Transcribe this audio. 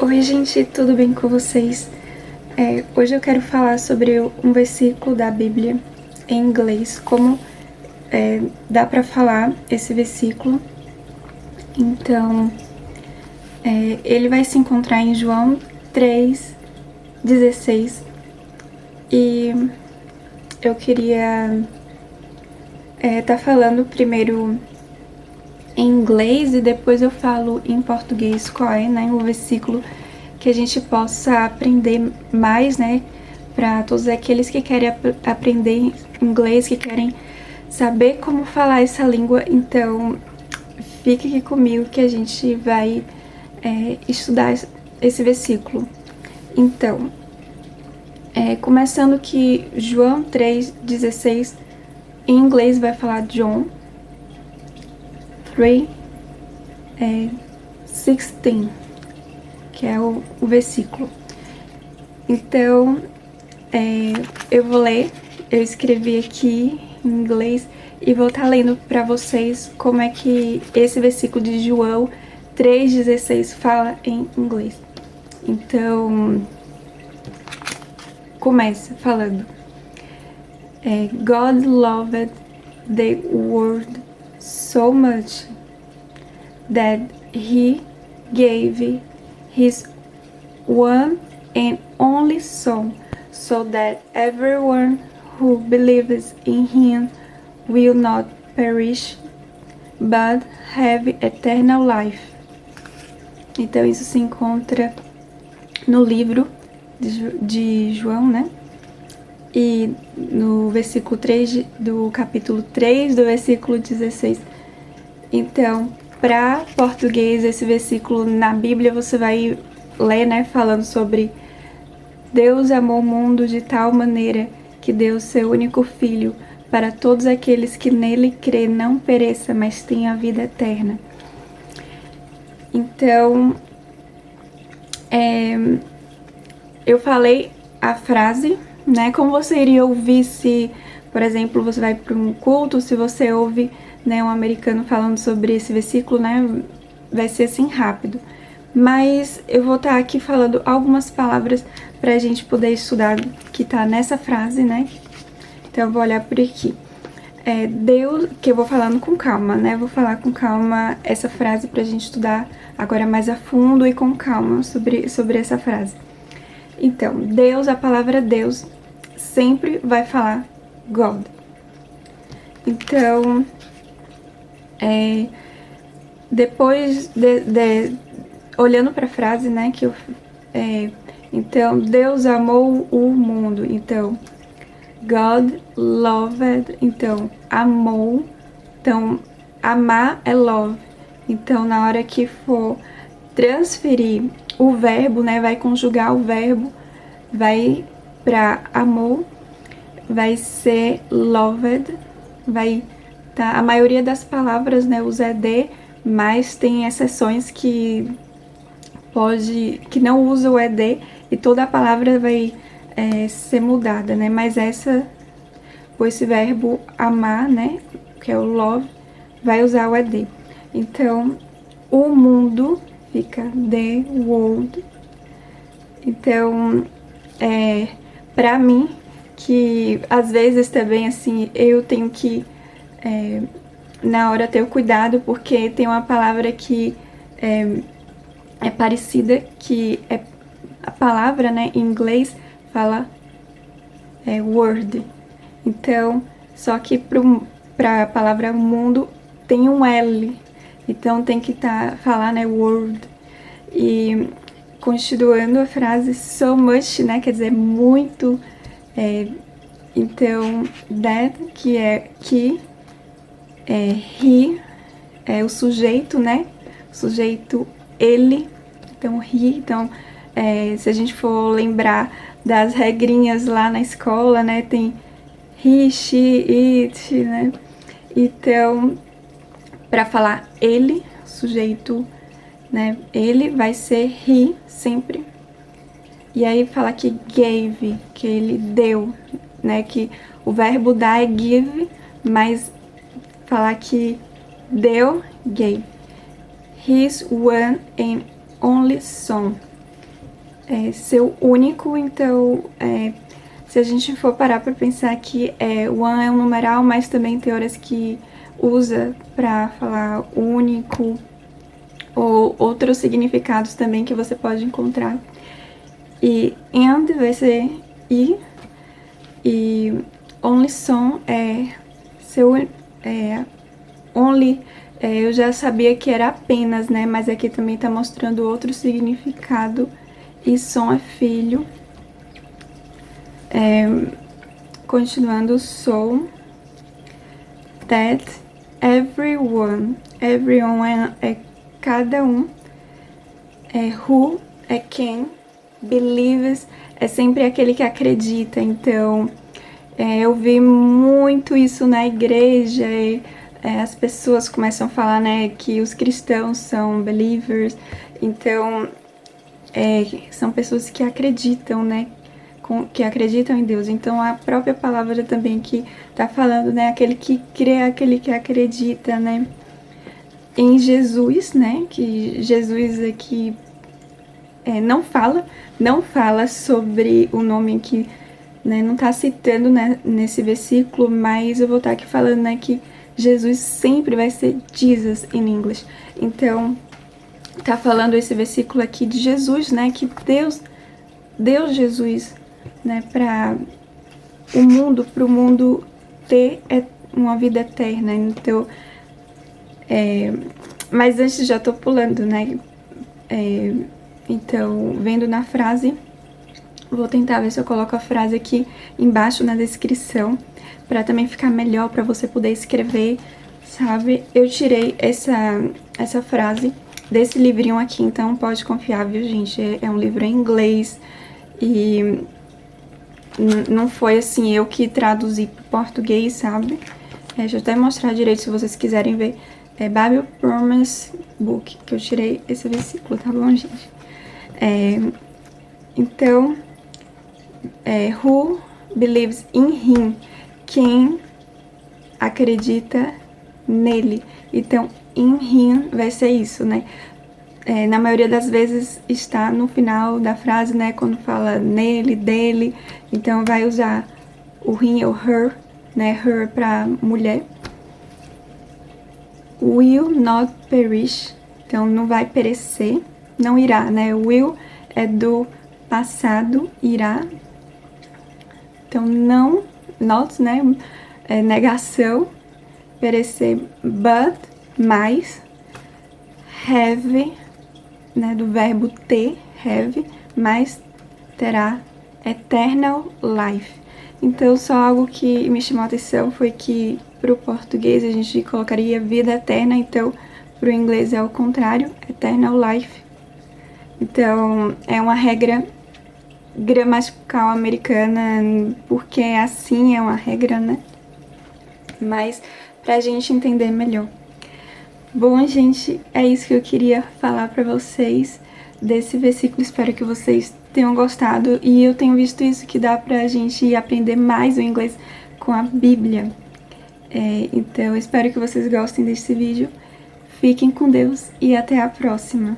Oi gente, tudo bem com vocês? Hoje eu quero falar sobre um versículo da Bíblia em inglês, como dá para falar esse versículo. Então, ele vai se encontrar em João 3:16 e eu queria tá falando primeiro em inglês e depois eu falo em português qual é, né, o versículo que a gente possa aprender mais, né, para todos aqueles que querem aprender inglês, que querem saber como falar essa língua. Então, fique aqui comigo que a gente vai estudar esse versículo. Então, começando que João 3:16, em inglês vai falar John 3:16, que é o versículo. Então, eu vou ler, eu escrevi aqui em inglês e vou estar lendo para vocês como é que esse versículo de João 3:16 fala em inglês. Então, começa falando: God loved the world so much that he gave his one and only Son, so that everyone who believes in him will not perish, but have eternal life. Então isso se encontra no livro de João, né? E no versículo 3 do capítulo 3, do versículo 16. Então, para português, esse versículo na Bíblia você vai ler, né, falando sobre Deus amou o mundo de tal maneira que deu seu único filho para todos aqueles que nele crê não pereça, mas tenha a vida eterna. Então, eu falei a frase, né, como você iria ouvir se, por exemplo, você vai para um culto, se você ouve, né, um americano falando sobre esse versículo, né, vai ser assim rápido. Mas eu vou estar aqui falando algumas palavras para a gente poder estudar que tá nessa frase, né? Então eu vou olhar por aqui. Deus, que eu vou falando com calma, né? Vou falar com calma essa frase pra gente estudar agora mais a fundo e com calma sobre essa frase. Então, Deus, a palavra Deus, sempre vai falar God. Então, depois olhando para a frase, né, que então, Deus amou o mundo. Então, God loved, então, amou. Então, amar é love. Então, na hora que for transferir o verbo, né, vai conjugar o verbo, vai para amor, vai ser loved, vai tá, a maioria das palavras, né, usa ED, mas tem exceções que não usa o ED e toda a palavra vai ser mudada, né? Mas esse verbo amar, né, que é o love, vai usar o ED. Então, o mundo fica the world. Então, pra mim, que às vezes também, assim, eu tenho que, na hora, ter o cuidado, porque tem uma palavra que é parecida, que é a palavra, né, em inglês fala word. Então, só que para a palavra mundo tem um L. Então tem que falar, né, word. E continuando a frase so much, né, quer dizer muito. Então, that, que é que, he, é o sujeito, né? O sujeito ele. Então, he. Então, se a gente for lembrar das regrinhas lá na escola, né? Tem he, she, it, né? Então, para falar ele, sujeito, né? Ele vai ser he sempre. E aí fala que gave, que ele deu, né? Que o verbo dar é give, mas falar que deu, gave. His one and only son. ser único. Então, se a gente for parar para pensar que one é um numeral, mas também tem horas que usa para falar único, ou outros significados também que você pode encontrar. E and vai ser e only son only, eu já sabia que era apenas, né? Mas aqui também tá mostrando outro significado. E son é filho. Continuando, so that everyone é cada um, who é quem, believes é sempre aquele que acredita. Então, eu vi muito isso na igreja. As pessoas começam a falar, né, que os cristãos são believers. Então, são pessoas que acreditam, né, que acreditam em Deus. Então, a própria palavra também que tá falando, né, aquele que crê, aquele que acredita, né, em Jesus, né, que Jesus aqui não fala sobre o nome que, né, não tá citando, né, nesse versículo, mas eu vou estar aqui falando, né, que Jesus sempre vai ser Jesus in English. Então, tá falando esse versículo aqui de Jesus, né, que Deus deu Jesus, né, para o mundo ter uma vida eterna. Então, mas antes já tô pulando, né, então, vendo na frase, vou tentar ver se eu coloco a frase aqui embaixo na descrição, para também ficar melhor para você poder escrever, sabe? Eu tirei essa frase desse livrinho aqui, então pode confiar, viu, gente? É um livro em inglês e não foi assim eu que traduzi para português, sabe? Deixa eu até mostrar direito se vocês quiserem ver. É Bible Promise Book, que eu tirei esse versículo, tá bom, gente? Então, who believes in him, quem acredita nele. Então, in him vai ser isso, né? Na maioria das vezes está no final da frase, né? Quando fala nele, dele, então vai usar o him ou her, né? Her para mulher. Will not perish, então não vai perecer, não irá, né? Will é do passado, irá. Então não, not, né? É negação, perecer, but, mais, have, né? Do verbo ter, have, mais terá eternal life. Então, só algo que me chamou a atenção foi que para o português a gente colocaria vida eterna, então para o inglês é o contrário, eternal life. Então, é uma regra gramatical americana, porque assim é uma regra, né? Mas pra gente entender melhor. Bom, gente, é isso que eu queria falar pra vocês desse versículo. Espero que vocês tenham gostado. E eu tenho visto isso, que dá pra gente aprender mais o inglês com a Bíblia. Então, eu espero que vocês gostem desse vídeo. Fiquem com Deus e até a próxima.